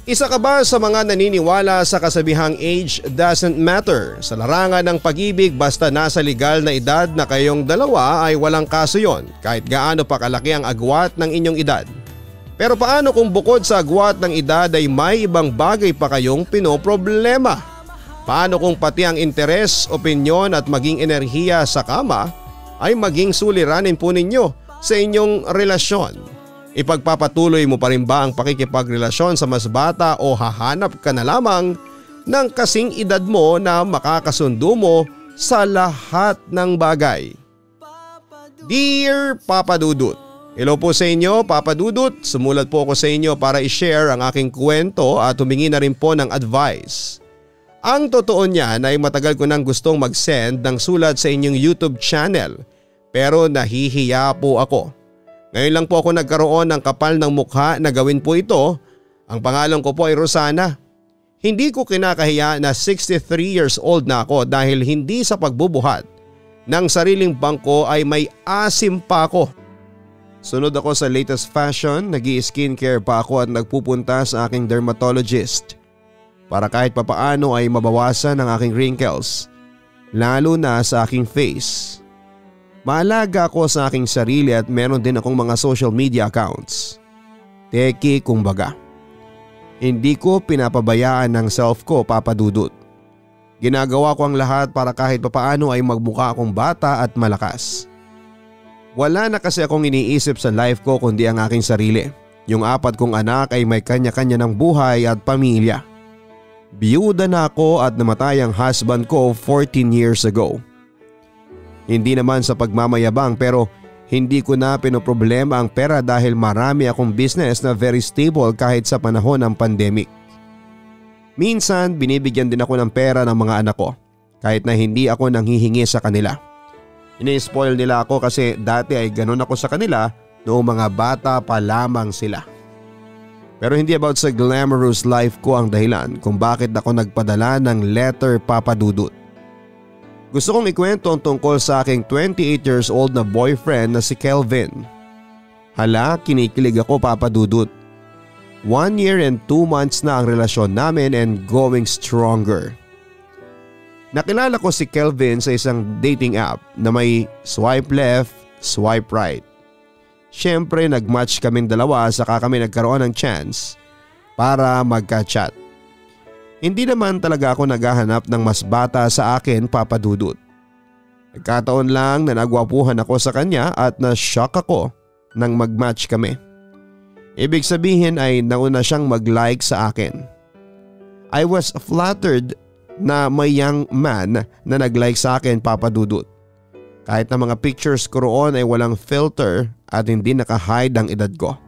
Isa ka ba sa mga naniniwala sa kasabihang age doesn't matter? Sa larangan ng pag-ibig basta nasa legal na edad na kayong dalawa ay walang kaso yon kahit gaano pa kalaki ang agwat ng inyong edad. Pero paano kung bukod sa agwat ng edad ay may ibang bagay pa kayong pinoproblema? Paano kung pati ang interes, opinyon at maging enerhiya sa kama ay maging suliranin po ninyo sa inyong relasyon? Ipagpapatuloy mo pa rin ba ang pakikipagrelasyon sa mas bata o hahanap ka na lamang ng kasing edad mo na makakasundo mo sa lahat ng bagay? Dear Papa Dudut, hello po sa inyo Papa Dudut. Sumulat po ako sa inyo para i-share ang aking kwento at humingi na rin po ng advice. Ang totoo niyan ay matagal ko nang gustong mag-send ng sulat sa inyong YouTube channel pero nahihiya po ako. Ngayon lang po ako nagkaroon ng kapal ng mukha na gawin po ito. Ang pangalan ko po ay Rosana. Hindi ko kinakahiya na 63 years old na ako dahil hindi sa pagbubuhat ng sariling bangko ay may asim pa ako. Sunod ako sa latest fashion, nag-i-skincare pa ako at nagpupunta sa aking dermatologist para kahit papaano ay mabawasan ang aking wrinkles, lalo na sa aking face. Maalaga ako sa aking sarili at meron din akong mga social media accounts. Teki kumbaga. Hindi ko pinapabayaan ng self ko, Papa Dudut. Ginagawa ko ang lahat para kahit papaano ay magmukha akong bata at malakas. Wala na kasi akong iniisip sa life ko kundi ang aking sarili. Yung 4 kong anak ay may kanya-kanya ng buhay at pamilya. Biyuda na ako at namatay ang husband ko 14 years ago. Hindi naman sa pagmamayabang pero hindi ko na pinoproblema ang pera dahil marami akong business na very stable kahit sa panahon ng pandemic. Minsan binibigyan din ako ng pera ng mga anak ko kahit na hindi ako nanghihingi sa kanila. Ini-spoil nila ako kasi dati ay ganun ako sa kanila noong mga bata pa lamang sila. Pero hindi about sa glamorous life ko ang dahilan kung bakit ako nagpadala ng letter, Papa Dudut. Gusto kong ikwento ang tungkol sa aking 28 years old na boyfriend na si Kelvin. Hala, kinikilig ako, Papa Dudut. 1 year and 2 months na ang relasyon namin and going stronger. Nakilala ko si Kelvin sa isang dating app na may swipe left, swipe right. Siyempre nag-match kaming dalawa saka kami nagkaroon ng chance para magka-chat. Hindi naman talaga ako naghahanap ng mas bata sa akin, Papa Dudut. Nagkataon lang na nagwapuhan ako sa kanya at na-shock ako nang mag-match kami. Ibig sabihin ay nauna siyang mag-like sa akin. I was flattered na may young man na nag-like sa akin, Papa Dudut. Kahit na mga pictures ko roon ay walang filter at hindi naka-hide ang edad ko.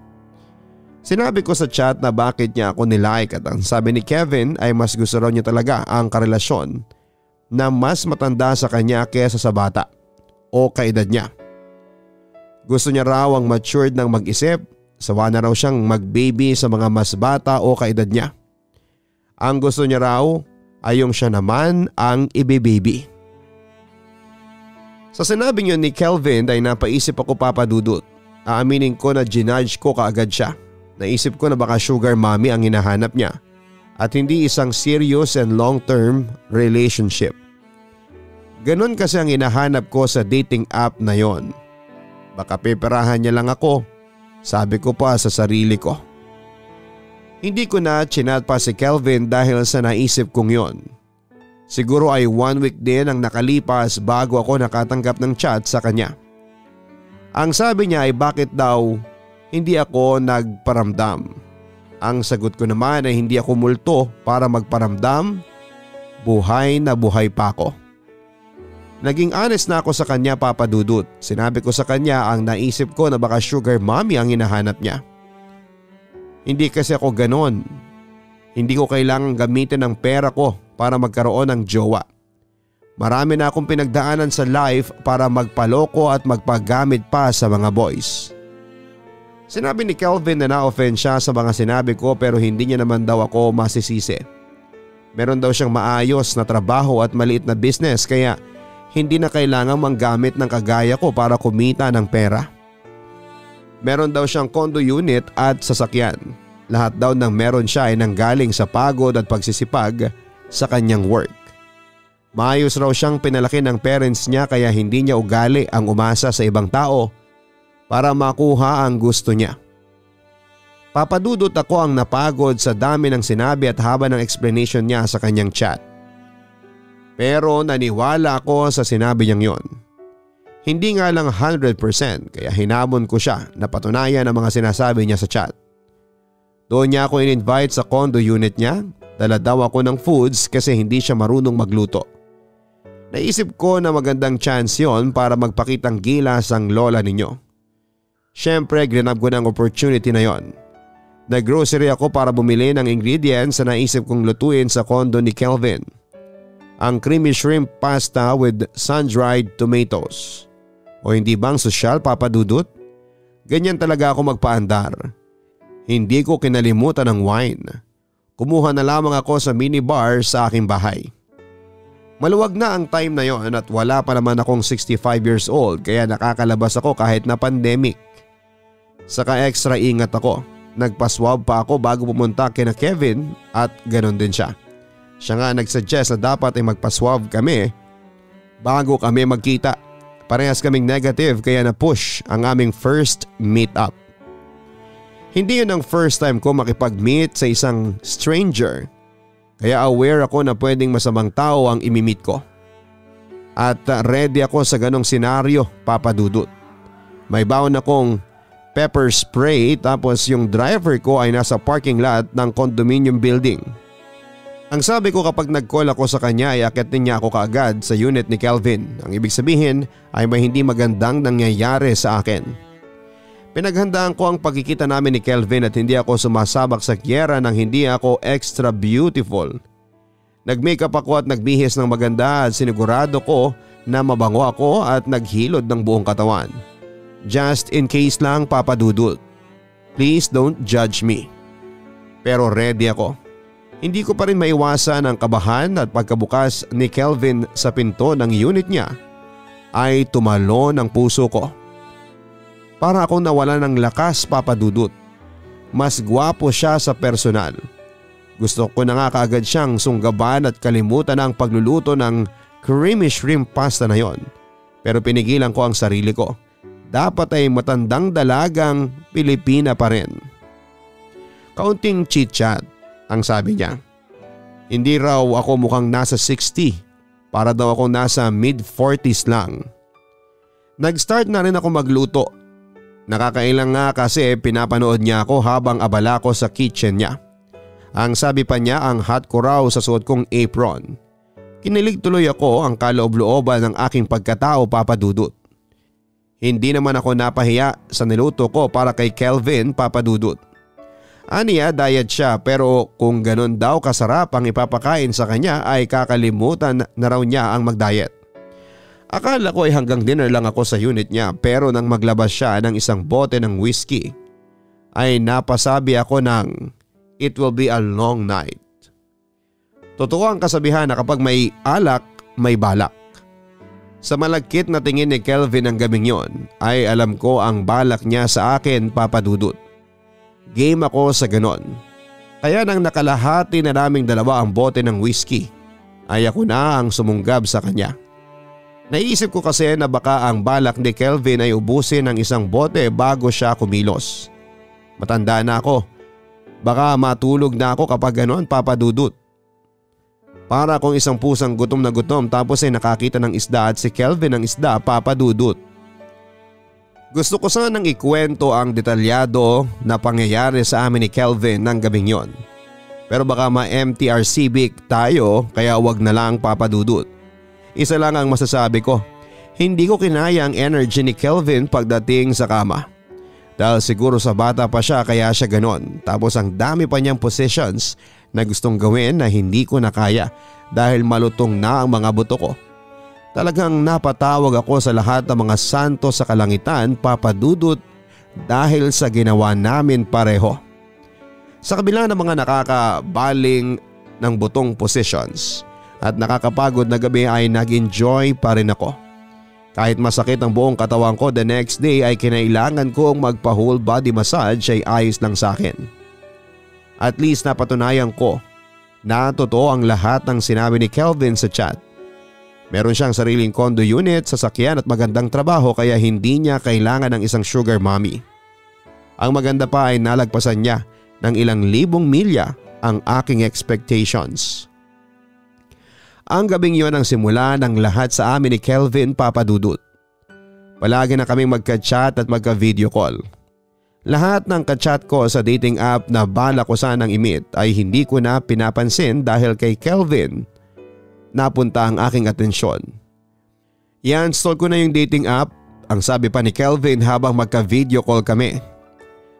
Sinabi ko sa chat na bakit niya ako nilike at ang sabi ni Kevin ay mas gusto raw niya talaga ang karelasyon na mas matanda sa kanya kesa sa bata o kaedad niya. Gusto niya raw ang matured ng mag-isip, sawa na raw siyang mag-baby sa mga mas bata o kaedad niya. Ang gusto niya raw ay yung siya naman ang ibe-baby. Sa sinabing yun ni Kelvin ay napaisip ako, Papa Dudut. Aaminin ko na ginudge ko kaagad siya. Naisip ko na baka sugar mommy ang hinahanap niya at hindi isang serious and long-term relationship. Ganon kasi ang hinahanap ko sa dating app na yon. Baka peperahan niya lang ako, sabi ko pa sa sarili ko. Hindi ko na chinat pa si Kelvin dahil sa naisip kong yon. Siguro ay 1 week din ang nakalipas bago ako nakatanggap ng chat sa kanya. Ang sabi niya ay bakit daw hindi ako nagparamdam. Ang sagot ko naman ay hindi ako multo para magparamdam. Buhay na buhay pa ako. Naging honest na ako sa kanya, Papa Dudut. Sinabi ko sa kanya ang naisip ko na baka sugar mommy ang hinahanap niya. Hindi kasi ako ganon. Hindi ko kailangang gamitin ang pera ko para magkaroon ng jowa. Marami na akong pinagdaanan sa life para magpaloko at magpagamit pa sa mga boys. Sinabi ni Kelvin na na-offend siya sa mga sinabi ko pero hindi niya naman daw ako masisisi. Meron daw siyang maayos na trabaho at maliit na business kaya hindi na kailangang manggamit ng kagaya ko para kumita ng pera. Meron daw siyang condo unit at sasakyan. lahat daw ng meron siya ay nanggaling sa pagod at pagsisipag sa kanyang work. Maayos raw siyang pinalaki ng parents niya kaya hindi niya ugali ang umasa sa ibang tao para makuha ang gusto niya. Papadudot ako ang napagod sa dami ng sinabi at haba ng explanation niya sa kanyang chat. Pero naniwala ako sa sinabi niyang yon. Hindi nga lang 100% kaya hinamon ko siya na patunayan ang mga sinasabi niya sa chat. Doon niya ako in-invite sa condo unit niya, dala daw ako ng foods kasi hindi siya marunong magluto. Naisip ko na magandang chance yon para magpakitang gilas ang lola ninyo. Siyempre grinab ko ng opportunity na yon. Nag-grocery ako para bumili ng ingredients na naisip kong lutuin sa condo ni Kelvin. Ang creamy shrimp pasta with sun-dried tomatoes. O hindi bang sosyal, Papa Dudut? Ganyan talaga ako magpaandar. Hindi ko kinalimutan ang wine. Kumuha na lamang ako sa minibar sa aking bahay. Maluwag na ang time na yon at wala pa naman akong 65 years old kaya nakakalabas ako kahit na pandemic. Saka extra ingat ako. Nagpaswab pa ako bago pumunta kina Kevin at ganon din siya. Siya nga nagsuggest na dapat ay magpaswab kami bago kami magkita. Parehas kaming negative kaya na-push ang aming first meet-up. Hindi yun ang first time ko makipag-meet sa isang stranger. Kaya aware ako na pwedeng masamang tao ang imimit ko. At ready ako sa ganong senaryo, Papa Dudut. May baon akong pepper spray tapos yung driver ko ay nasa parking lot ng condominium building. Ang sabi ko kapag nag-call ako sa kanya ay akitin niya ako kaagad sa unit ni Kelvin. Ang ibig sabihin ay may hindi magandang nangyayari sa akin. Pinaghandaan ko ang pagkikita namin ni Kelvin at hindi ako sumasabak sa gyera nang hindi ako extra beautiful. Nag-makeup ako at nagbihis ng maganda at sinigurado ko na mabango ako at naghilod ng buong katawan. Just in case lang, Papa Dudut. Please don't judge me. Pero ready ako. Hindi ko pa rin maiwasan ang kabahan at pagkabukas ni Kelvin sa pinto ng unit niya ay tumalon ang puso ko. Para akong nawala ng lakas, Papa Dudut. Mas gwapo siya sa personal. Gusto ko na nga kaagad siyang sunggaban at kalimutan ang pagluluto ng creamy shrimp pasta na yon. Pero pinigilan ko ang sarili ko. Dapat ay matandang dalagang Pilipina pa rin. Kaunting chit-chat ang sabi niya. Hindi raw ako mukhang nasa 60. Para daw ako nasa mid-40s lang. Nag-start na rin ako magluto. Nakakailang nga kasi pinapanood niya ako habang abala ko sa kitchen niya. Ang sabi pa niya ang hot ko raw sa suot kong apron. Kinilig tuloy ako ang kaloob-looban ng aking pagkatao, Papa Dudut. Hindi naman ako napahiya sa niluto ko para kay Kelvin, Papa Dudut. Aniya diet siya pero kung ganon daw kasarap ang ipapakain sa kanya ay kakalimutan na raw niya ang mag-diet. Akala ko ay hanggang dinner lang ako sa unit niya pero nang maglabas siya ng isang bote ng whiskey ay napasabi ako ng it will be a long night. Totoo ang kasabihan na kapag may alak, may balak. Sa malagkit na tingin ni Kelvin ng gabing yon ay alam ko ang balak niya sa akin, Papa Dudut. Game ako sa ganon. Kaya nang nakalahati na naming dalawa ang bote ng whiskey ay ako na ang sumunggab sa kanya. Naisip ko kasi na baka ang balak ni Kelvin ay ubusin ng isang bote bago siya kumilos. Matanda na ako. Baka matulog na ako kapag ganon, Papa Dudut. Para akong isang pusang gutom na gutom tapos ay nakakita ng isda at si Kelvin ng isda, Papa Dudut. Gusto ko sanang ikwento ang detalyado na pangyayari sa amin ni Kelvin ng gabing yon. Pero baka ma-MTRCB tayo kaya wag na lang, Papa Dudut. Isa lang ang masasabi ko, hindi ko kinaya ang energy ni Kelvin pagdating sa kama. Dahil siguro sa bata pa siya kaya siya ganon. Tapos ang dami pa niyang positions na gustong gawin na hindi ko nakaya dahil malutong na ang mga buto ko. Talagang napatawag ako sa lahat ng mga santo sa kalangitan, Papa Dudut, dahil sa ginawa namin pareho. Sa kabila ng mga nakakabaling ng butong positions at nakakapagod na gabi ay nag-enjoy pa rin ako. Kahit masakit ang buong katawan ko the next day ay kinailangan kong magpa-whole body massage ay ayos lang sa akin. At least napatunayan ko na totoo ang lahat ng sinabi ni Kelvin sa chat. Meron siyang sariling condo unit, sasakyan at magandang trabaho kaya hindi niya kailangan ng isang sugar mommy. Ang maganda pa ay nalagpasan niya ng ilang libong milya ang aking expectations. Ang gabing yon ang simula ng lahat sa amin ni Kelvin, Papa Dudut. Palagi na kaming magka-chat at magka-video call. Lahat ng ka-chat ko sa dating app na bala ko sanang i-meet ay hindi ko na pinapansin dahil kay Kelvin napunta ang aking atensyon. I-install ko na yung dating app, ang sabi pa ni Kelvin habang magka-video call kami.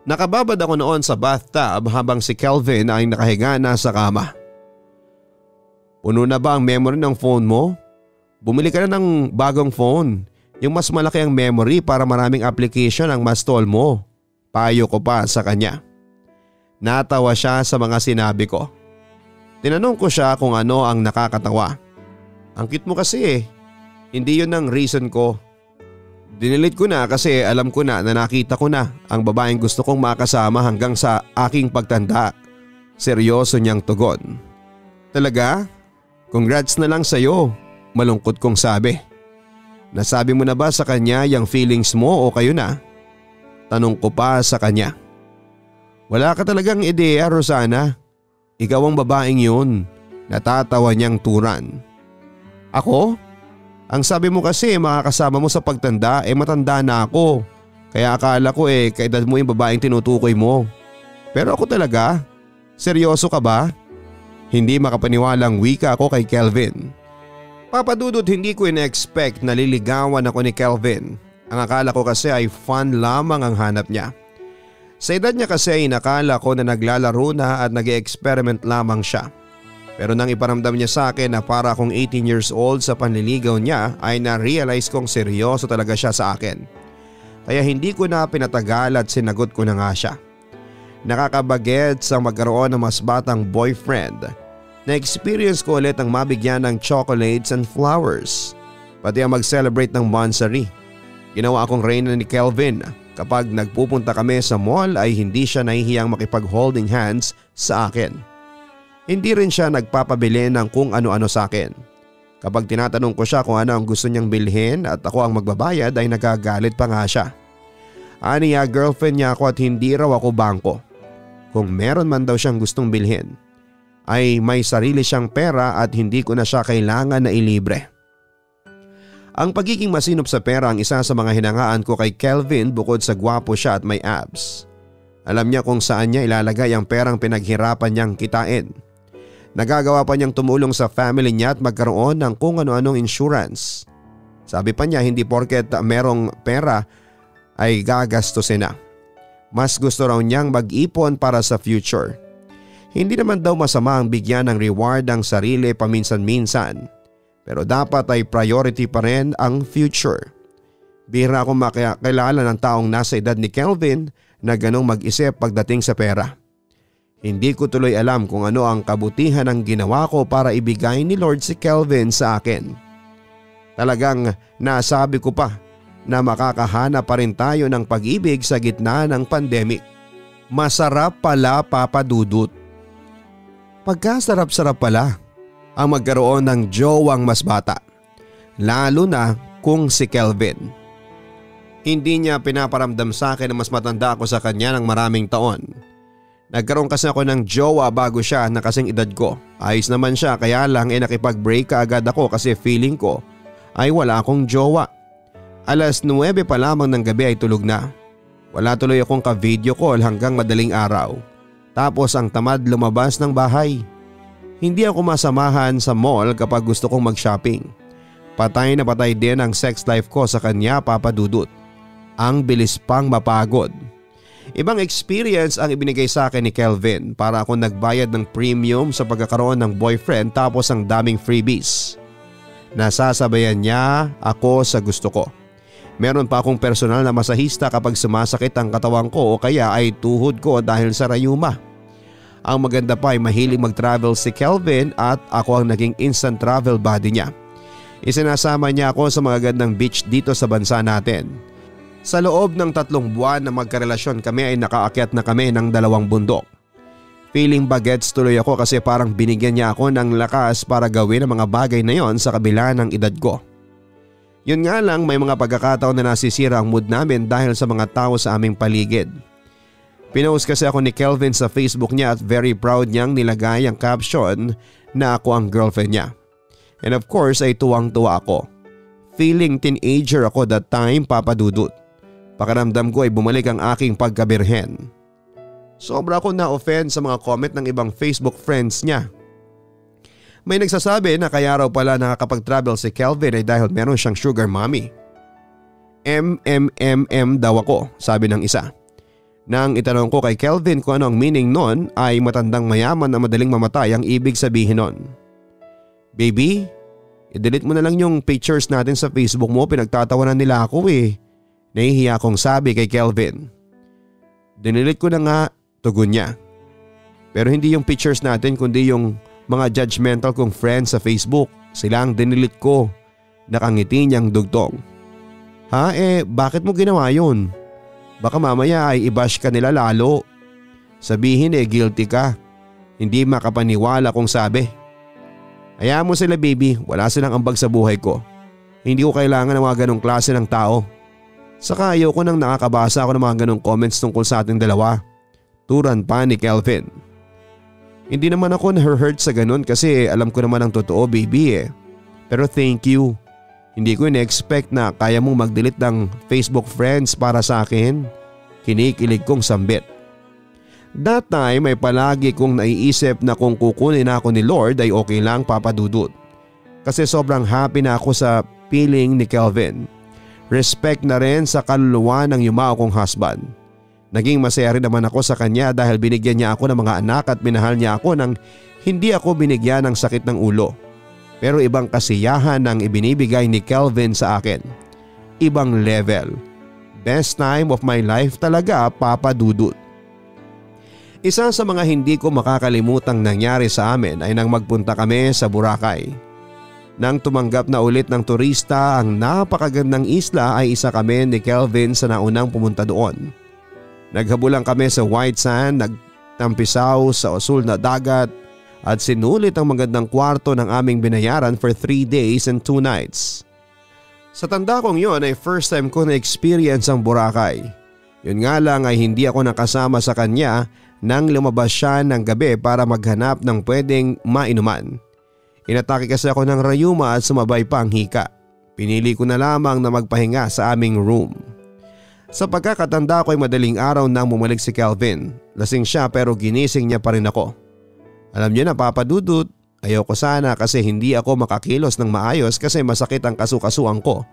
Nakababad ako noon sa bathtub habang si Kelvin ay nakahiga na sa kama. Puno na ba ang memory ng phone mo? Bumili ka na ng bagong phone. Yung mas malaki ang memory para maraming application ang mas tall mo. Payo ko pa sa kanya. Natawa siya sa mga sinabi ko. Tinanong ko siya kung ano ang nakakatawa. Ang cute mo kasi eh. Hindi yun ang reason ko. Dinilit ko na kasi alam ko na nakita ko na ang babaeng gusto kong makasama hanggang sa aking pagtanda. Seryoso niyang tugon. Talaga? Congrats na lang sa'yo. Malungkot kong sabi. Nasabi mo na ba sa kanya yung feelings mo o kayo na? Tanong ko pa sa kanya. Wala ka talagang ideya, Rosana. Ikaw ang babaeng yun. Natatawa niyang turan. Ako? Ang sabi mo kasi makakasama mo sa pagtanda matanda na ako. Kaya akala ko kaedad mo yung babaeng tinutukoy mo. Pero ako talaga? Seryoso ka ba? Hindi makapaniwalang wika ako kay Kelvin. Papa Dudut, hindi ko ina-expect na liligawan ako ni Kelvin. Ang akala ko kasi ay fun lamang ang hanap niya. Sa edad niya kasi ay nakala ko na naglalaro na at nag-experiment lamang siya. Pero nang iparamdam niya sa akin na para akong 18 years old sa panliligaw niya ay na-realize kong seryoso talaga siya sa akin. Kaya hindi ko na pinatagal at sinagot ko na nga siya. Nakakabagets ang magkaroon ng mas batang boyfriend. Na-experience ko ulit ang mabigyan ng chocolates and flowers. Pati ang mag-celebrate ng monthsary. Ginawa akong reyna ni Kelvin. Kapag nagpupunta kami sa mall ay hindi siya nahihiyang makipag-holding hands sa akin. Hindi rin siya nagpapabili ng kung ano-ano sa akin. Kapag tinatanong ko siya kung ano ang gusto niyang bilhin at ako ang magbabayad ay nagagalit pa nga siya. Aniya, girlfriend niya ako at hindi raw ako bangko. Kung meron man daw siyang gustong bilhin ay may sarili siyang pera at hindi ko na siya kailangan na ilibre. Ang pagiging masinop sa pera ang isa sa mga hinangaan ko kay Kelvin bukod sa gwapo siya at may abs. Alam niya kung saan niya ilalagay ang perang pinaghirapan niyang kitain. Nagagawa pa niyang tumulong sa family niya at magkaroon ng kung ano-anong insurance. Sabi pa niya hindi porket merong pera ay gagastusin na. Mas gusto raw niyang mag-ipon para sa future. Hindi naman daw masama ang bigyan ng reward ang sarili paminsan-minsan. Pero dapat ay priority pa rin ang future. Bihira akong makilala ng taong nasa edad ni Kelvin na ganong mag-isip pagdating sa pera. Hindi ko tuloy alam kung ano ang kabutihan ng ginawa ko para ibigay ni Lord si Kelvin sa akin. Talagang nasabi ko pa na makakahanap pa rin tayo ng pag-ibig sa gitna ng pandemic. Masarap pala, Papa Dudut. Pagkasarap-sarap pala ang magkaroon ng jowang mas bata. Lalo na kung si Kelvin. Hindi niya pinaparamdam sa akin na mas matanda ako sa kanya ng maraming taon. Nagkaroon kasi ako ng jowa bago siya na kasing edad ko. Ayos naman siya kaya lang nakipag-break ka agad ako kasi feeling ko ay wala akong jowa. 9:00 pa lamang ng gabi ay tulog na. Wala tuloy akong ka-video call hanggang madaling araw. Tapos ang tamad lumabas ng bahay. Hindi ako masamahan sa mall kapag gusto kong mag-shopping. Patay na patay din ang sex life ko sa kanya, Papa Dudut. Ang bilis pang mapagod. Ibang experience ang ibinigay sa akin ni Kelvin para ako nagbayad ng premium sa pagkakaroon ng boyfriend tapos ang daming freebies. Nasasabayan niya ako sa gusto ko. Meron pa akong personal na masahista kapag sumasakit ang katawan ko o kaya ay tuhod ko dahil sa rayuma. Ang maganda pa ay mahilig mag-travel si Kelvin at ako ang naging instant travel buddy niya. Isinasama niya ako sa mga gandang beach dito sa bansa natin. Sa loob ng 3 buwan na magkarelasyon kami ay nakaakyat na kami ng 2 bundok. Feeling bagets tuloy ako kasi parang binigyan niya ako ng lakas para gawin ang mga bagay na yon sa kabila ng edad ko. Yun nga lang, may mga pagkakataon na nasisira ang mood namin dahil sa mga tao sa aming paligid. Pinost kasi ako ni Kelvin sa Facebook niya at very proud niyang nilagay ang caption na ako ang girlfriend niya. And of course ay tuwang-tuwa ako. Feeling teenager ako that time, Papa Dudut. Pakiramdam ko ay bumalik ang aking pagkabirhen. Sobra ako na-offend sa mga comment ng ibang Facebook friends niya. May nagsasabi na kaya raw pala nakakapag-travel si Kelvin ay dahil meron siyang sugar mommy. MMMM daw ako, sabi ng isa. Nang itanong ko kay Kelvin kung ano ang meaning nun ay matandang mayaman na madaling mamatay ang ibig sabihin nun. Baby, i-delete mo na lang yung pictures natin sa Facebook mo, pinagtatawanan nila ako eh. Nahihiya akong sabi kay Kelvin. Dinilit ko na nga, tugon niya. Pero hindi yung pictures natin kundi yung mga judgmental kong friends sa Facebook. Sila ang dinilit ko. Nakangiti niyang dugtong. Ha bakit mo ginawa yun? Baka mamaya ay i-bash ka nila lalo. Sabihin guilty ka. Hindi makapaniwala kung sabi. Hayaan mo sila baby, wala silang ambag sa buhay ko. Hindi ko kailangan ng mga ganong klase ng tao. Saka ayoko nang nakakabasa ako ng mga ganong comments tungkol sa ating dalawa. Turan pa ni Kelvin. Hindi naman ako na-hurt sa ganon kasi alam ko naman ang totoo baby. Pero thank you. Hindi ko in-expect na kaya mong mag-delete ng Facebook friends para sa akin. Kinikilig kong sambit. That time ay palagi kong naiisip na kung kukunin ako ni Lord ay okay lang, Papa Dudut. Kasi sobrang happy na ako sa feeling ni Kelvin. Respect na rin sa kaluluwa ng yumao kong husband. Naging masaya rin naman ako sa kanya dahil binigyan niya ako ng mga anak at minahal niya ako nang hindi ako binigyan ng sakit ng ulo. Pero ibang kasiyahan ang ibinibigay ni Kelvin sa akin. Ibang level. Best time of my life talaga, Papa Dudut. Isa sa mga hindi ko makakalimutang nangyari sa amin ay nang magpunta kami sa Boracay. Nang tumanggap na ulit ng turista ang napakagandang isla ay isa kami ni Kelvin sa naunang pumunta doon. Naghabulan kami sa white sand, nagtampisaw sa usul na dagat at sinulit ang magandang kwarto ng aming binayaran for 3 days and 2 nights. Sa tanda kong yun ay first time ko na-experience ang Boracay. Yun nga lang ay hindi ako nakasama sa kanya nang lumabas siya ng gabi para maghanap ng pwedeng mainuman. Inatake kasi ako ng rayuma at sumabay pa ang hika. Pinili ko na lamang na magpahinga sa aming room. Sa pagkakatanda ko ay madaling araw nang bumalik si Kelvin. Lasing siya pero ginising niya pa rin ako. Alam niyo na Papa Dudut, ayoko sana kasi hindi ako makakilos ng maayos kasi masakit ang kasukasuan ko.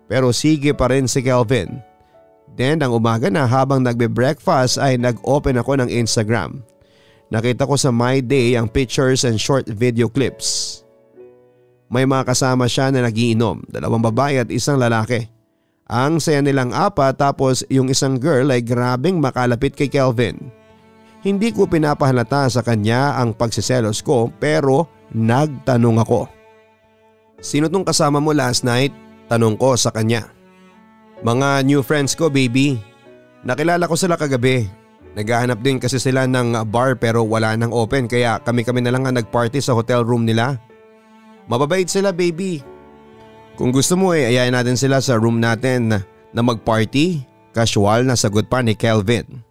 Pero sige pa rin si Kelvin. Then ang umaga na habang nagbe-breakfast ay nag-open ako ng Instagram. Nakita ko sa My Day ang pictures and short video clips. May mga kasama siya na nagiinom, 2 babae at 1 lalaki. Ang saya nilang 4 tapos yung isang girl ay grabeng makalapit kay Kelvin. Hindi ko pinapahalata sa kanya ang pagsiselos ko pero nagtanong ako. Sino tong kasama mo last night? Tanong ko sa kanya. Mga new friends ko baby. Nakilala ko sila kagabi. Naghahanap din kasi sila ng bar pero wala nang open kaya kami na lang ang nagparty sa hotel room nila. Mababait sila baby. Kung gusto mo ayayin natin sila sa room natin na magparty. Casual na sagot pa ni Kelvin.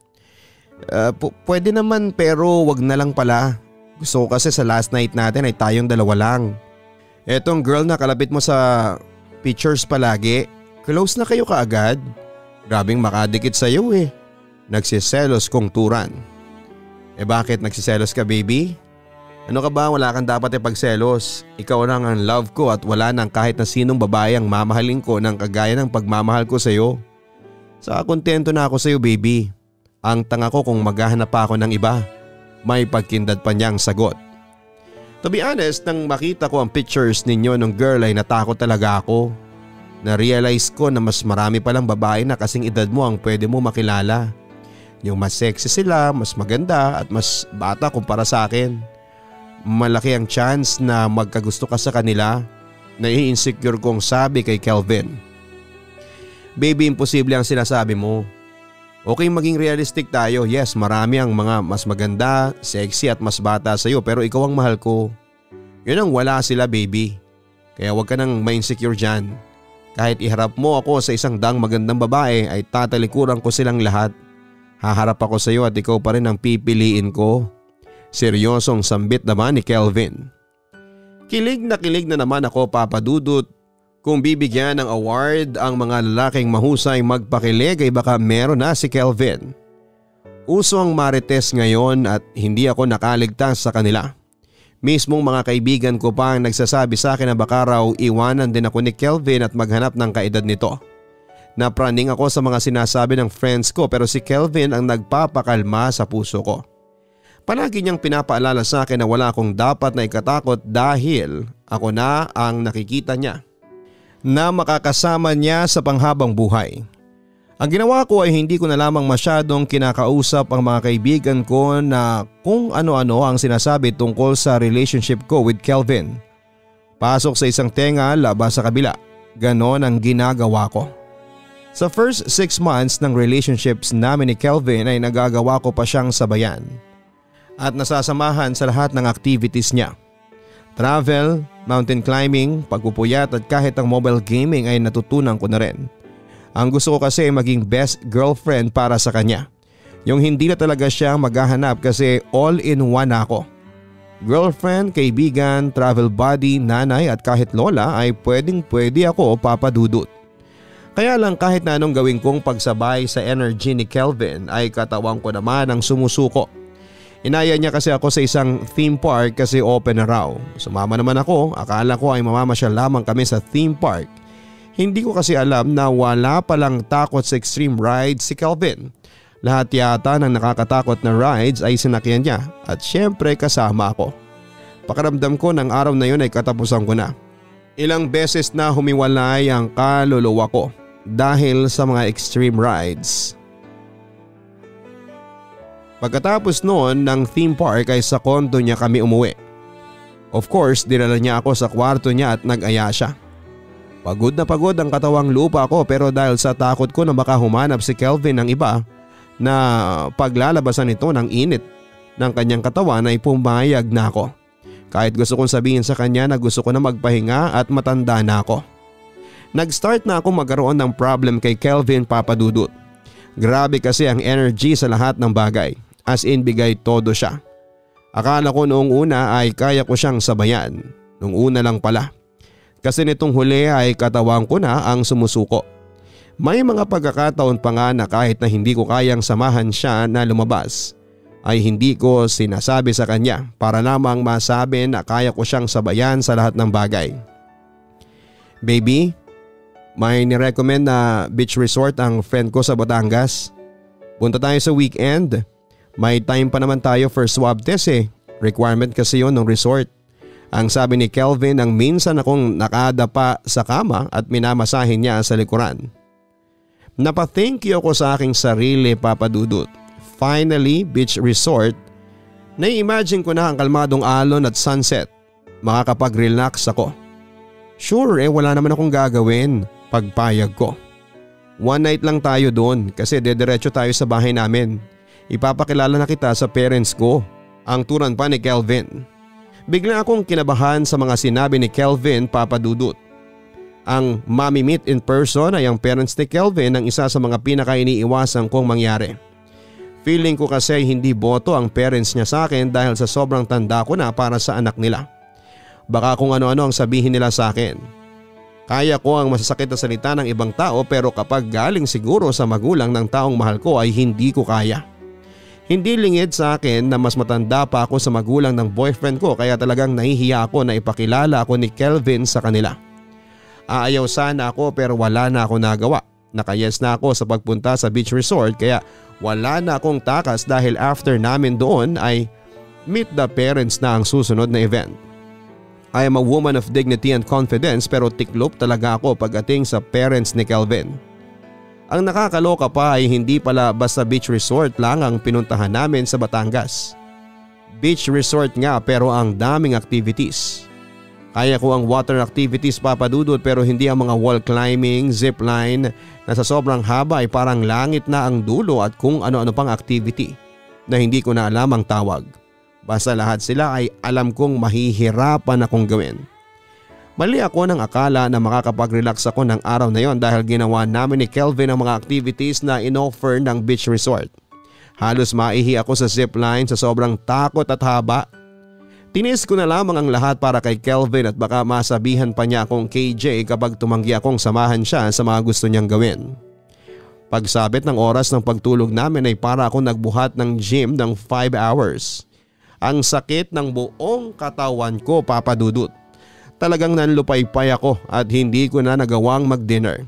Pwede naman pero wag na lang pala. Gusto ko kasi sa last night natin ay tayong 2 lang. Etong girl na kalapit mo sa pictures palagi, close na kayo kaagad. Grabing makadikit sa iyo eh. Nagsiselos kong turan. Bakit nagsiselos ka baby? Ano ka ba, wala kang dapat ipagselos. Ikaw lang ang love ko at wala nang kahit na sinong babae ang mamahalin ko ng kagaya ng pagmamahal ko sa iyo. Saka kontento na ako sa iyo baby. Ang tanga ko kung maghahanap pa ako ng iba. May pagkindad pa niyang sagot. To be honest, nang makita ko ang pictures ninyo ng girl ay natakot talaga ako. Na-realize ko na mas marami palang babae na kasing edad mo ang pwede mo makilala. Yung mas sexy sila, mas maganda at mas bata kumpara sa akin. Malaki ang chance na magkagusto ka sa kanila. Nai-insecure kong sabi kay Kelvin. Baby, imposible ang sinasabi mo. Okay maging realistic tayo. Yes, marami ang mga mas maganda, sexy at mas bata sa'yo pero ikaw ang mahal ko. Yun ang wala sila baby. Kaya huwag ka nang ma-insecure dyan. Kahit iharap mo ako sa isang dang magandang babae ay tatalikuran ko silang lahat. Haharap ako sa iyo at ikaw pa rin ang pipiliin ko. Seryosong sambit naman ni Kelvin. Kilig na naman ako Papa Dudut. Kung bibigyan ng award ang mga lalaking mahusay magpakilig ay baka meron na si Kelvin. Uso ang marites ngayon at hindi ako nakaligtas sa kanila. Mismong mga kaibigan ko pa ang nagsasabi sa akin na baka raw iwanan din ako ni Kelvin at maghanap ng kaedad nito. Napraning ako sa mga sinasabi ng friends ko pero si Kelvin ang nagpapakalma sa puso ko. Palagi niyang pinapaalala sa akin na wala akong dapat na ikatakot dahil ako na ang nakikita niya na makakasama niya sa panghabang buhay. Ang ginawa ko ay hindi ko na lamang masyadong kinakausap ang mga kaibigan ko na kung ano-ano ang sinasabi tungkol sa relationship ko with Kelvin. Pasok sa isang tenga, labas sa kabila. Ganon ang ginagawa ko. Sa first 6 months ng relationships namin ni Kelvin ay nagagawa ko pa siyang sabayan at nasasamahan sa lahat ng activities niya. Travel, mountain climbing, pagpupuyat at kahit ang mobile gaming ay natutunan ko na rin. Ang gusto ko kasi ay maging best girlfriend para sa kanya. Yung hindi na talaga siya maghahanap kasi all-in-one ako. Girlfriend, kaibigan, travel buddy, nanay at kahit lola ay pwedeng-pwede ako Papa Dudut. Kaya lang kahit na anong gawin kong pagsabay sa energy ni Kelvin ay katawan ko naman ang sumusuko. Inaya niya kasi ako sa isang theme park kasi open na raw. Sumama naman ako, akala ko ay mamamasyal lamang kami sa theme park. Hindi ko kasi alam na wala palang takot sa extreme rides si Kelvin. Lahat yata ng nakakatakot na rides ay sinakyan niya at syempre kasama ako. Pakiramdam ko ng araw na yun ay katapusan ko na. Ilang beses na humiwalay ang kaluluwa ko dahil sa mga extreme rides. Pagkatapos noon ng theme park ay sa kondo niya kami umuwi. Of course, dinala niya ako sa kwarto niya at nag-aya siya. Pagod na pagod ang katawang lupa ko pero dahil sa takot ko na baka humanap si Kelvin ng iba na paglalabasan nito ng init ng kanyang katawan ay pumayag na ako. Kahit gusto kong sabihin sa kanya na gusto ko na magpahinga at matanda na ako. Nag-start na ako magkaroon ng problem kay Kelvin Papa Dudut. Grabe kasi ang energy sa lahat ng bagay. As in bigay todo siya. Akala ko noong una ay kaya ko siyang sabayan. Noong una lang pala. Kasi nitong huli ay katawan ko na ang sumusuko. May mga pagkakataon pa nga na kahit na hindi ko kayang samahan siya na lumabas ay hindi ko sinasabi sa kanya para lamang masabi na kaya ko siyang sabayan sa lahat ng bagay. Baby, may nirecommend na beach resort ang friend ko sa Batangas. Punta tayo sa weekend. May time pa naman tayo for swab test eh. Requirement kasi yun ng resort. Ang sabi ni Kelvin nang minsan akong nakadapa sa kama at minamasahin niya sa likuran. Napa-thank you ako sa aking sarili Papa Dudut. Finally, beach resort. Nai-imagine ko na ang kalmadong alon at sunset. Makakapag-relax ako. Sure wala naman akong gagawin. Pagpayag ko. One night lang tayo doon kasi dediretso tayo sa bahay namin. Ipapakilala na kita sa parents ko. Ang turan pa ni Kelvin. Bigla akong kinabahan sa mga sinabi ni Kelvin Papa Dudut. Ang mami-meet in person ay ang parents ni Kelvin ang isa sa mga pinaka-iniiwasan kong mangyari. Feeling ko kasi hindi boto ang parents niya sa akin dahil sa sobrang tanda ko na para sa anak nila. Baka kung ano-ano ang sabihin nila sa akin. Kaya ko ang masasakit na salita ng ibang tao pero kapag galing siguro sa magulang ng taong mahal ko ay hindi ko kaya. Hindi lingid sa akin na mas matanda pa ako sa magulang ng boyfriend ko kaya talagang nahihiya ako na ipakilala ako ni Kelvin sa kanila. Aayaw sana ako pero wala na ako nagawa. Nakayes na ako sa pagpunta sa beach resort kaya wala na akong takas dahil after namin doon ay meet the parents na ang susunod na event. I am a woman of dignity and confidence pero tiklop talaga ako pagdating sa parents ni Kelvin. Ang nakakaloka pa ay hindi pala basta beach resort lang ang pinuntahan namin sa Batangas. Beach resort nga pero ang daming activities. Kaya ko ang water activities Papa Dudut pero hindi ang mga wall climbing, zipline na sa sobrang haba ay parang langit na ang dulo at kung ano-ano pang activity na hindi ko na alam ang tawag. Basta lahat sila ay alam kong mahihirapan akong gawin. Mali ako ng akala na makakapag-relax ako ng araw na yon dahil ginawa namin ni Kelvin ang mga activities na inoffer ng beach resort. Halos maihi ako sa zipline sa sobrang takot at haba. Tinis ko na lamang ang lahat para kay Kelvin at baka masabihan pa niya akong KJ kapag tumanggi akong samahan siya sa mga gusto niyang gawin. Pagsabit ng oras ng pagtulog namin ay para akong nagbuhat ng gym ng 5 hours. Ang sakit ng buong katawan ko Papa Dudut. Talagang nanlupaypay ako at hindi ko na nagawang mag-dinner.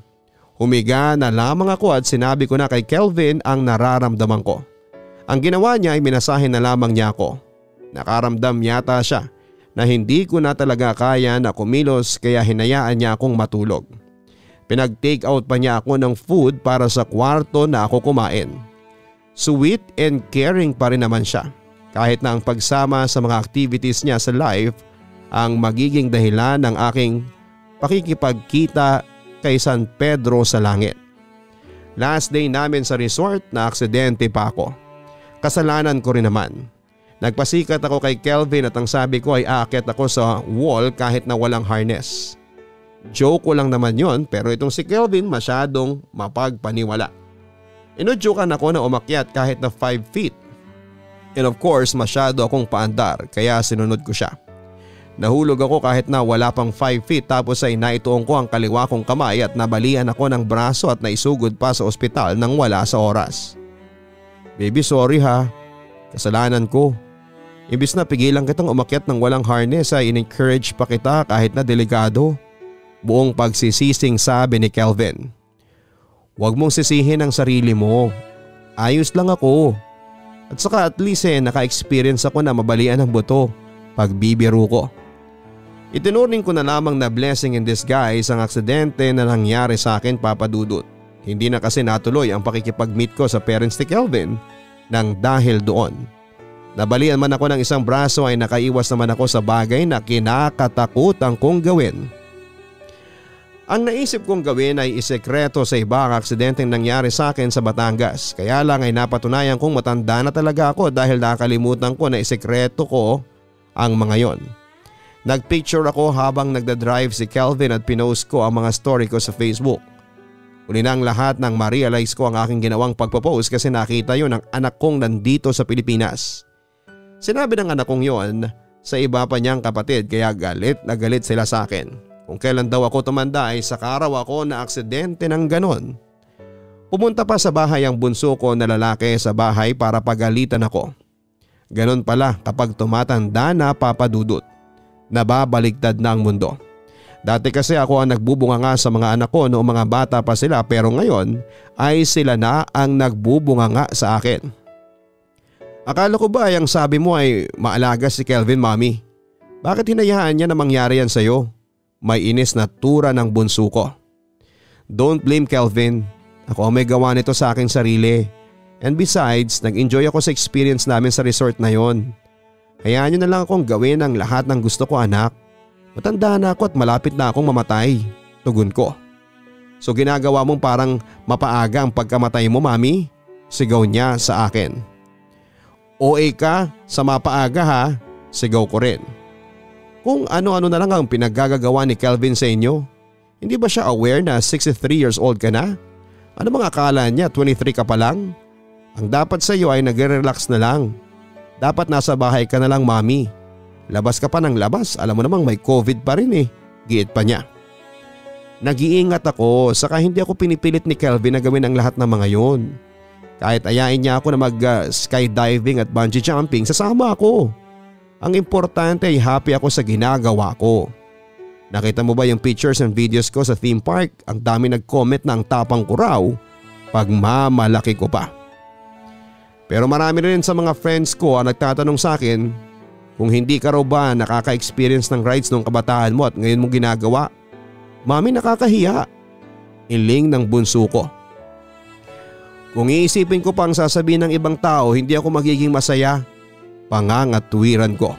Humiga na lamang ako at sinabi ko na kay Kelvin ang nararamdaman ko. Ang ginawa niya ay minasahin na lamang niya ako. Nakaramdam yata siya na hindi ko na talaga kaya na kumilos kaya hinayaan niya akong matulog. Pinag-take out pa niya ako ng food para sa kwarto na ako kumain. Sweet and caring pa rin naman siya kahit na ang pagsama sa mga activities niya sa life ang magiging dahilan ng aking pakikipagkita kay San Pedro sa langit. Last day namin sa resort na aksidente pa ako. Kasalanan ko rin naman. Nagpasikat ako kay Kelvin at ang sabi ko ay aakyat ako sa wall kahit na walang harness. Joke ko lang naman yon pero itong si Kelvin masyadong mapagpaniwala. Inudyukan ako na umakyat kahit na 5 feet. And of course masyado akong paandar kaya sinunod ko siya. Nahulog ako kahit na wala pang 5 feet tapos ay naituong ko ang kaliwa kong kamay at nabalian ako ng braso at naisugod pa sa ospital nang wala sa oras. Baby sorry ha, kasalanan ko. Imbis na pigilan kitang umakyat ng walang harness ay in-encourage pa kita kahit na delikado. Buong pagsisising sabi ni Kelvin. Huwag mong sisihin ang sarili mo. Ayos lang ako. At saka at least naka-experience ako na mabalian ng buto pagbibiro ko. Itinuring ko na lamang na blessing in disguise ang aksidente na nangyari sa akin Papa Dudut. Hindi na kasi natuloy ang pakikipag-meet ko sa parents ni Kelvin nang dahil doon. Nabalian man ako ng isang braso ay nakaiwas naman ako sa bagay na kinakatakutan kong gawin. Ang naisip kong gawin ay isekreto sa iba ang aksidenteng nangyari sa akin sa Batangas. Kaya lang ay napatunayan kong matanda na talaga ako dahil nakalimutan ko na isekreto ko ang mga yon. Nagpicture ako habang nagdadrive si Kelvin at pinost ko ang mga story ko sa Facebook. Uli na ang lahat nang ma-realize ko ang aking ginawang pagpapost kasi nakita yon ng anak kong nandito sa Pilipinas. Sinabi ng anak kong yon sa iba pa niyang kapatid kaya galit na galit sila sa akin. Kung kailan daw ako tumanda ay sa araw ako na aksidente ng ganon. Pumunta pa sa bahay ang bunso ko na lalaki sa bahay para pagalitan ako. Ganon pala kapag tumatanda na Papa Dudut. Nababaligtad na ang mundo. Dati kasi ako ang nagbubunga nga sa mga anak ko noong mga bata pa sila pero ngayon ay sila na ang nagbubunga nga sa akin. Akala ko ba ang sabi mo ay maalaga si Kelvin mami? Bakit hinayaan niya na mangyari yan sa'yo? May inis na tura ng bunso ko. Don't blame Kelvin. Ako may gawa nito sa aking sarili. And besides, nag-enjoy ako sa experience namin sa resort na yon. Hayaan niyo na lang akong gawin ang lahat ng gusto ko anak. Matanda na ako at malapit na akong mamatay. Tugon ko. So ginagawa mong parang mapaaga ang pagkamatay mo mami? Sigaw niya sa akin. OA ka sa mapaaga ha? Sigaw ko rin. Kung ano-ano na lang ang pinaggagawa ni Kelvin sa inyo. Hindi ba siya aware na 63 years old ka na? Ano mga akala niya 23 ka pa lang? Ang dapat sa iyo ay nagre-relax na lang. Dapat nasa bahay ka na lang mami. Labas ka pa ng labas, alam mo namang may COVID pa rin eh. Giit pa niya. Nag-iingat ako saka hindi ako pinipilit ni Kelvin na gawin ang lahat ng mga yon. Kahit ayain niya ako na mag-skydiving at bungee jumping, sasama ako. Ang importante ay happy ako sa ginagawa ko. Nakita mo ba yung pictures and videos ko sa theme park? Ang dami nag-comment na ang tapang ko raw pag mamalaki ko pa. Pero marami rin sa mga friends ko ang nagtatanong sa akin kung hindi ka raw ba nakaka-experience ng rides nung kabataan mo at ngayon mo ginagawa. Mami, nakakahiya. Iling ng bunso ko. Kung iisipin ko pang sasabihin ng ibang tao hindi ako magiging masaya, pangangatwiran ko.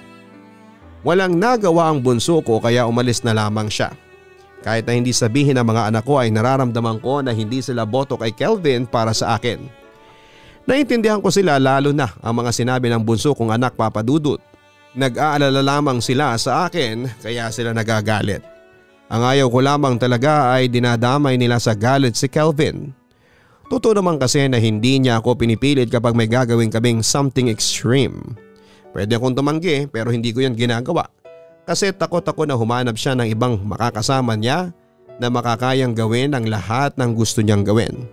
Walang nagawa ang bunso ko kaya umalis na lamang siya. Kahit na hindi sabihin ng mga anak ko ay nararamdaman ko na hindi sila boto kay Kelvin para sa akin. Naintindihan ko sila lalo na ang mga sinabi ng bunso kong anak Papa Dudut. Nag-aalala lamang sila sa akin kaya sila nagagalit. Ang ayaw ko lamang talaga ay dinadamay nila sa galit si Kelvin. Totoo naman kasi na hindi niya ako pinipilit kapag may gagawin kaming something extreme. Pwede akong tumanggi pero hindi ko yan ginagawa. Kasi takot ako na humanap siya ng ibang makakasama niya na makakayang gawin ang lahat ng gusto niyang gawin.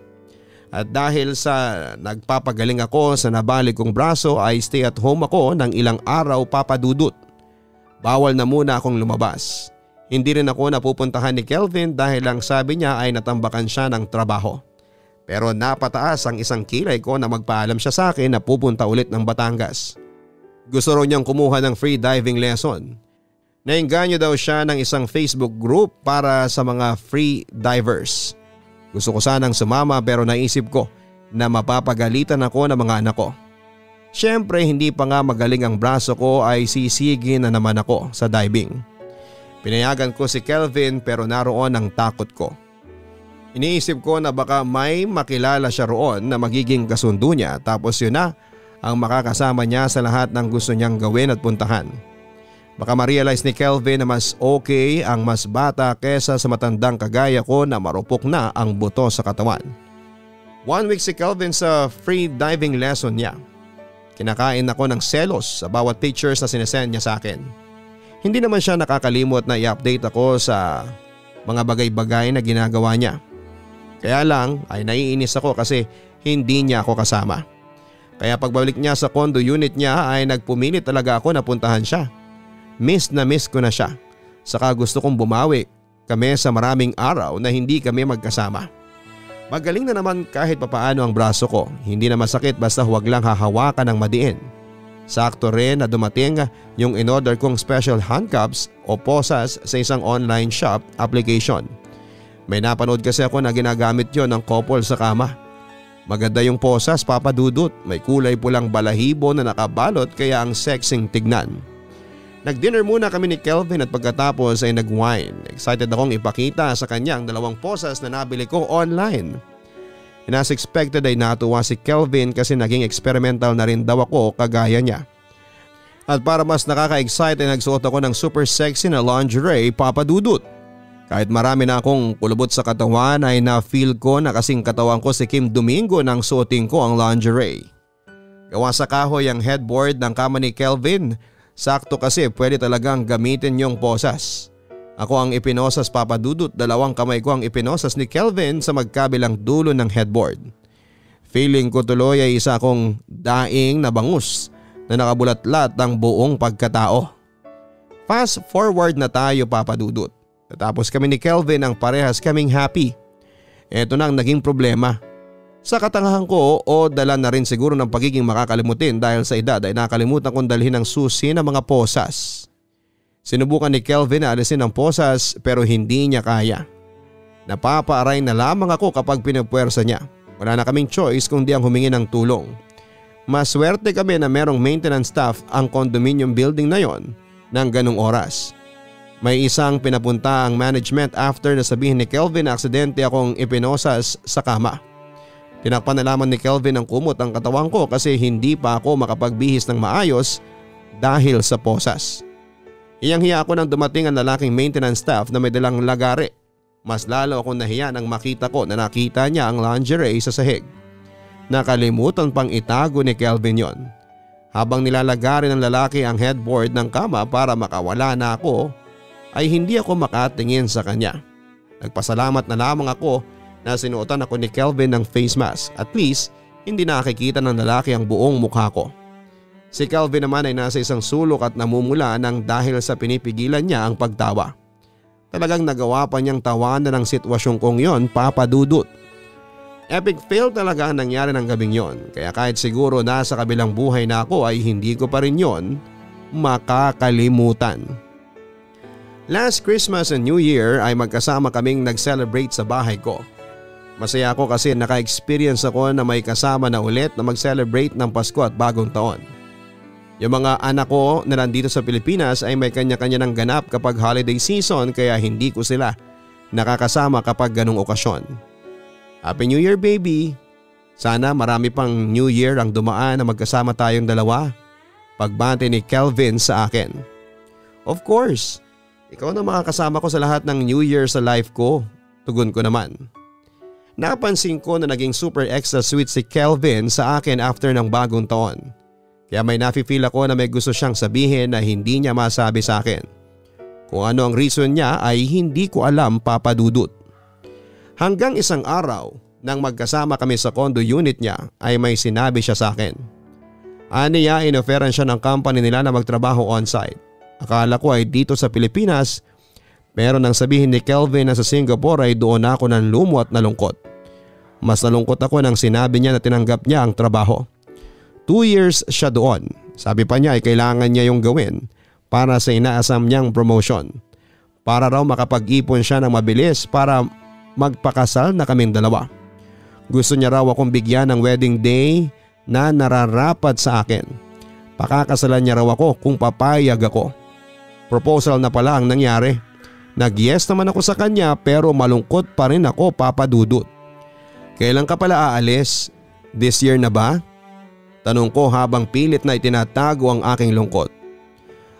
At dahil sa nagpapagaling ako sa nabalik kong braso ay stay at home ako ng ilang araw Papa Dudut. Bawal na muna akong lumabas. Hindi rin ako napupuntahan ni Kelvin dahil lang sabi niya ay natambakan siya ng trabaho. Pero napataas ang isang kilay ko na magpaalam siya sa akin na pupunta ulit ng Batangas. Gusto raw niyang kumuha ng free diving lesson. Nainganyo daw siya ng isang Facebook group para sa mga free divers. Gusto ko sanang sumama pero naisip ko na mapapagalitan ako ng mga anak ko. Siyempre hindi pa nga magaling ang braso ko ay sisigin na naman ako sa diving. Pinayagan ko si Kelvin pero naroon ang takot ko. Iniisip ko na baka may makilala siya roon na magiging kasundo niya tapos yun na ang makakasama niya sa lahat ng gusto niyang gawin at puntahan. Baka ma-realize ni Kelvin na mas okay ang mas bata kesa sa matandang kagaya ko na marupok na ang buto sa katawan. 1 week si Kelvin sa free diving lesson niya. Kinakain ako ng selos sa bawat pictures na sinesend niya sa akin. Hindi naman siya nakakalimot na i-update ako sa mga bagay-bagay na ginagawa niya. Kaya lang ay naiinis ako kasi hindi niya ako kasama. Kaya pagbalik niya sa condo unit niya ay nagpumilit talaga ako na puntahan siya. Miss na miss ko na siya. Saka gusto kong bumawi kami sa maraming araw na hindi kami magkasama. Magaling na naman kahit papaano ang braso ko. Hindi na masakit basta huwag lang hahawakan ng madiin. Sakto rin na dumating yung in-order kong special handcuffs o posas sa isang online shop application. May napanood kasi ako na ginagamit yon ng couple sa kama. Maganda yung posas Papa Dudut. May kulay pulang balahibo na nakabalot kaya ang sexing tignan. Nag-dinner muna kami ni Kelvin at pagkatapos ay nag-wine. Excited akong ipakita sa kanya ang dalawang posas na nabili ko online. And as expected ay natuwa si Kelvin kasi naging experimental na rin daw ako kagaya niya. At para mas nakaka-excite ay nagsuot ako ng super sexy na lingerie Papa Dudut. Kahit marami na akong kulubot sa katawan ay na-feel ko na kasing katawan ko si Kim Domingo nang suotin ko ang lingerie. Gawa sa kahoy ang headboard ng kama ni Kelvin. Sakto kasi pwede talagang gamitin yung posas. Ako ang ipinosas Papa Dudut, dalawang kamay ko ang ipinosas ni Kelvin sa magkabilang dulo ng headboard. Feeling ko tuloy ay isa akong daing na bangus na nakabulatlat ang buong pagkatao. Fast forward na tayo Papa Dudut. Tapos kami ni Kelvin ang parehas kaming happy. Ito na ang naging problema. Sa katangahan ko o dala na rin siguro ng pagiging makakalimutin dahil sa edad ay nakalimutan kong dalhin ng susi ng mga posas. Sinubukan ni Kelvin na alisin ang posas pero hindi niya kaya. Napapaaray na lamang ako kapag pinupwersa niya. Wala na kaming choice kundi ang humingi ng tulong. Maswerte kami na merong maintenance staff ang condominium building na yon ng ganong oras. May isang pinapunta ang management after na sabihin ni Kelvin na aksidente akong ipinosas sa kama. Tinakpan na lamang ni Kelvin ang kumot ang katawan ko kasi hindi pa ako makapagbihis ng maayos dahil sa posas. Hiyang-hiya ako nang dumating ang lalaking maintenance staff na may dalang lagare. Mas lalo akong nahiya nang makita ko na nakita niya ang lingerie sa sahig. Nakalimutan pang itago ni Kelvin yon. Habang nilalagari ng lalaki ang headboard ng kama para makawala na ako, ay hindi ako makatingin sa kanya. Nagpasalamat na lamang ako na sinuotan ako ni Kelvin ng face mask. At least hindi nakikita ng lalaki ang buong mukha ko. Si Kelvin naman ay nasa isang sulok at namumula nang dahil sa pinipigilan niya ang pagtawa. Talagang nagawa pa niyang tawanan ng sitwasyon kong yon Papa Dudut. Epic fail talaga ang nangyari ng gabing yon. Kaya kahit siguro nasa kabilang buhay na ako ay hindi ko pa rin yon makakalimutan. Last Christmas and New Year ay magkasama kaming nag-celebrate sa bahay ko. Masaya ako kasi naka-experience ako na may kasama na ulit na mag-celebrate ng Pasko at Bagong Taon. Yung mga anak ko na nandito sa Pilipinas ay may kanya-kanya ng ganap kapag holiday season kaya hindi ko sila nakakasama kapag ganong okasyon. Happy New Year baby! Sana marami pang New Year ang dumaan na magkasama tayong dalawa. Pagbati ni Kelvin sa akin. Of course, ikaw na makakasama ko sa lahat ng New Year sa life ko. Tugon ko naman. Napansin ko na naging super extra sweet si Kelvin sa akin after ng bagong taon. Kaya may nafe-feel ako na may gusto siyang sabihin na hindi niya masabi sa akin. Kung ano ang reason niya ay hindi ko alam, Papa Dudut. Hanggang isang araw nang magkasama kami sa condo unit niya ay may sinabi siya sa akin. Aniya inoferan siya ng company nila na magtrabaho on-site. Akala ko ay dito sa Pilipinas pero nang sabihin ni Kelvin na sa Singapore ay doon ako ng lumot na lungkot. Mas nalungkot ako nang sinabi niya na tinanggap niya ang trabaho. 2 years siya doon. Sabi pa niya ay kailangan niya yung gawin para sa inaasam niyang promotion. Para raw makapag-ipon siya ng mabilis para magpakasal na kaming dalawa. Gusto niya raw akong bigyan ng wedding day na nararapat sa akin. Pakakasalan niya raw ako kung papayag ako. Proposal na pala ang nangyari. Nag-yes naman ako sa kanya pero malungkot pa rin ako, Papa Dudut. Kailan ka pala aalis? This year na ba? Tanong ko habang pilit na itinatago ang aking lungkot.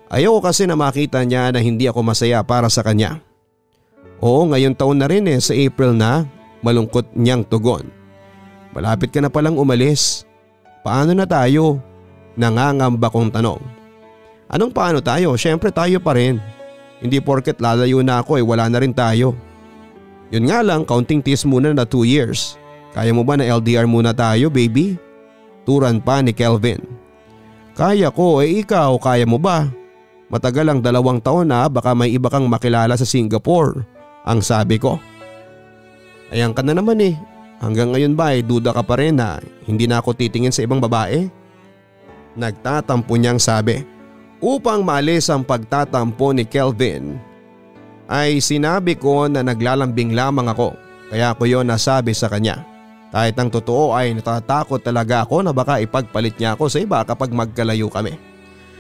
Ayoko kasi na makita niya na hindi ako masaya para sa kanya. Oo, ngayon taon na rin sa April na, malungkot niyang tugon. Malapit ka na palang umalis. Paano na tayo? Nangangamba kong tanong. Anong paano tayo? Siyempre tayo pa rin. Hindi porket lalayo na ako wala na rin tayo. Yun nga lang, counting tiis muna na 2 years. Kaya mo ba na LDR muna tayo, baby? Turan pa ni Kelvin. Kaya ko, ikaw, kaya mo ba? Matagal ang 2 taon na, baka may iba kang makilala sa Singapore, ang sabi ko. Ayan ka na naman hanggang ngayon ba duda ka pa rin na hindi na ako titingin sa ibang babae? Nagtatampo niyang sabi. Upang maalis ang pagtatampo ni Kelvin ay sinabi ko na naglalambing lamang ako, kaya ko yon nasabi sa kanya. Kahit ang totoo ay natatakot talaga ako na baka ipagpalit niya ako sa iba kapag magkalayo kami.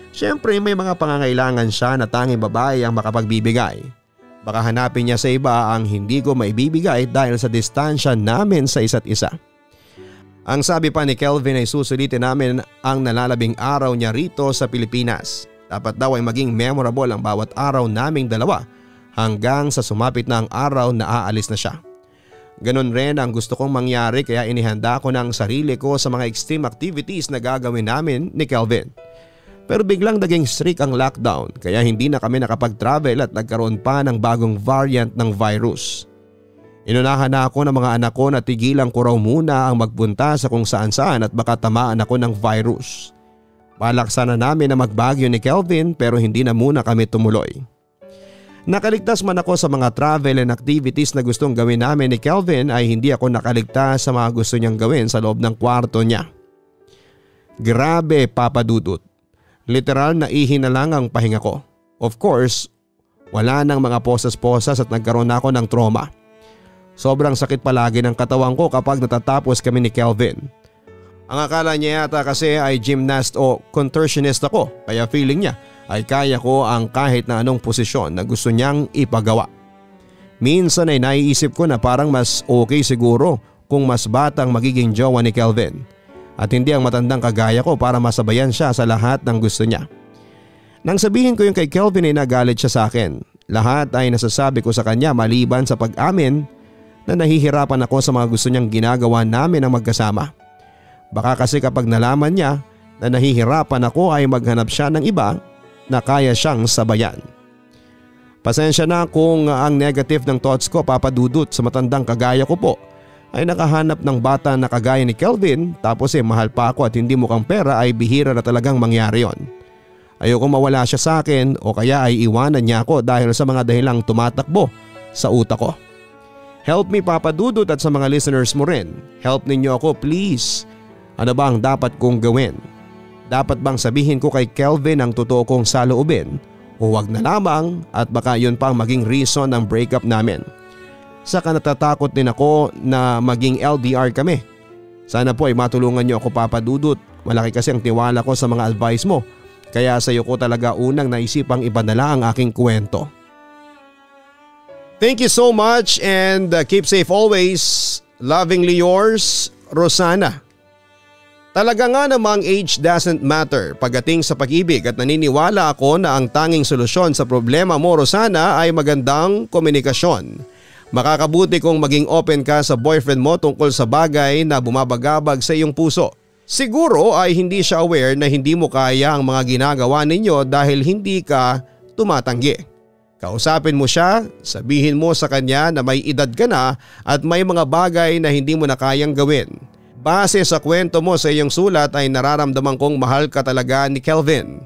Siyempre may mga pangangailangan siya na tanging babae ang makapagbibigay. Baka hanapin niya sa iba ang hindi ko maibibigay dahil sa distansya namin sa isa't isa. Ang sabi pa ni Kelvin ay susulitin namin ang nalalabing araw niya rito sa Pilipinas. Dapat daw ay maging memorable ang bawat araw naming dalawa hanggang sa sumapit na ang araw na aalis na siya. Ganon rin ang gusto kong mangyari kaya inihanda ko ng sarili ko sa mga extreme activities na gagawin namin ni Kelvin. Pero biglang naging strict ang lockdown kaya hindi na kami nakapag-travel at nagkaroon pa ng bagong variant ng virus. Inunahan na ako ng mga anak ko na tigilan ko raw muna ang magpunta sa kung saan saan at baka tamaan ako ng virus. Balak sana namin na magbagyo ni Kelvin pero hindi na muna kami tumuloy. Nakaligtas man ako sa mga travel and activities na gustong gawin namin ni Kelvin ay hindi ako nakaligtas sa mga gusto niyang gawin sa loob ng kwarto niya. Grabe, Papa Dudut. Literal na ihi na lang ang pahinga ko. Of course, wala nang mga posas-posas at nagkaroon na ako ng trauma. Sobrang sakit palagi ng katawan ko kapag natatapos kami ni Kelvin. Ang akala niya yata kasi ay gymnast o contortionist ako kaya feeling niya ay kaya ko ang kahit na anong posisyon na gusto niyang ipagawa. Minsan ay naiisip ko na parang mas okay siguro kung mas batang magiging jowa ni Kelvin at hindi ang matandang kagaya ko para masabayan siya sa lahat ng gusto niya. Nang sabihin ko yung kay Kelvin ay nagalit siya sa akin. Lahat ay nasasabi ko sa kanya maliban sa pag-amin na nahihirapan ako sa mga gusto niyang ginagawa namin ang magkasama. Baka kasi kapag nalaman niya na nahihirapan ako ay maghanap siya ng iba na kaya siyang sabayan. Pasensya na kung ang negative ng thoughts ko, Papa Dudut, sa matandang kagaya ko po ay nakahanap ng bata na kagaya ni Kelvin tapos mahal pa ako at hindi mukhang pera ay bihira na talagang mangyari yon. Ayoko mawala siya sa akin o kaya ay iwanan niya ako dahil sa mga dahilang tumatakbo sa utak ko. Help me, Papa Dudut, at sa mga listeners mo rin. Help ninyo ako please. Ano ba ang dapat kong gawin? Dapat bang sabihin ko kay Kelvin ang totoo kong saloobin o wag na lamang at baka yun pang maging reason ng breakup namin? Saka natatakot din ako na maging LDR kami. Sana po ay matulungan niyo ako, Papa Dudut. Malaki kasi ang tiwala ko sa mga advice mo Kaya sa iyo ko talaga unang naisipang ipadala ang aking kwento. Thank you so much and keep safe always. Lovingly yours, Rosana. Talaga nga namang age doesn't matter pagdating sa pag-ibig at naniniwala ako na ang tanging solusyon sa problema mo, Rosana, ay magandang komunikasyon. Makakabuti kung maging open ka sa boyfriend mo tungkol sa bagay na bumabagabag sa iyong puso. Siguro ay hindi siya aware na hindi mo kaya ang mga ginagawa ninyo dahil hindi ka tumatanggi. Kausapin mo siya, sabihin mo sa kanya na may edad ka na at may mga bagay na hindi mo na kayang gawin. Base sa kwento mo sa iyong sulat ay nararamdaman kong mahal ka talaga ni Kelvin.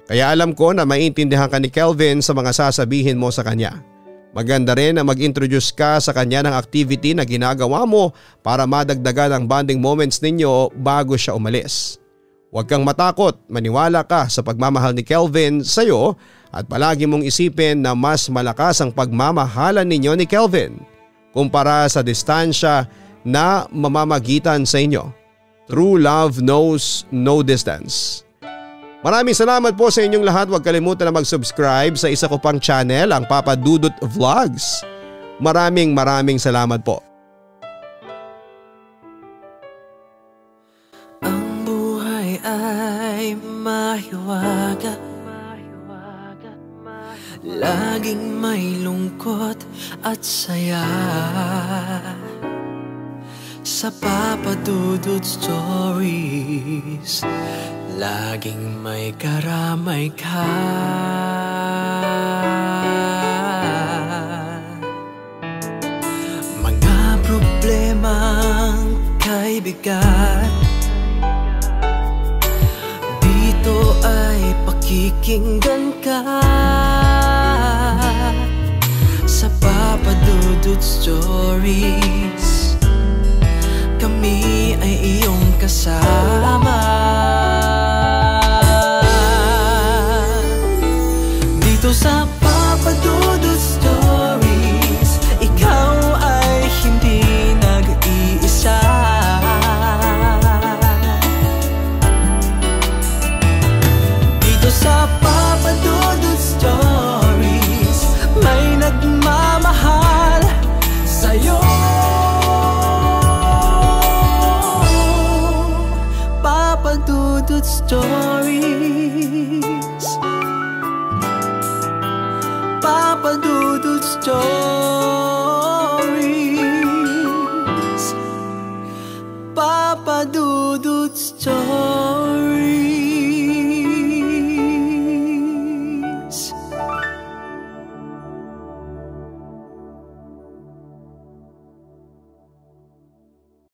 Kaya alam ko na maintindihan ka ni Kelvin sa mga sasabihin mo sa kanya. Maganda rin na mag-introduce ka sa kanya ng activity na ginagawa mo para madagdagan ang bonding moments ninyo bago siya umalis. Huwag kang matakot, maniwala ka sa pagmamahal ni Kelvin sa iyo at palagi mong isipin na mas malakas ang pagmamahalan ninyo ni Kelvin kumpara sa distansya na mamamagitan sa inyo. True love knows no distance. Maraming salamat po sa inyong lahat. Huwag kalimutan na mag-subscribe sa isa ko pang channel, ang Papa Dudut Vlogs. Maraming salamat po. Ang buhay ay mahiwaga, laging may lungkot at saya. Sa Papa Dudut Stories, laging may karamay ka. Mga problemang kay bigat, dito ay pakikinggan ka. Sa Papa Dudut Stories, kami ay iyong kasama. Dito sa Papa Dudut Stories, ikaw ay hindi nag-iisa. Dito sa Papa Dudut Stories, may nagmamahal sa'yo. Papa Dudut Stories, Papa Dudut Stories, Papa Dudut Stories.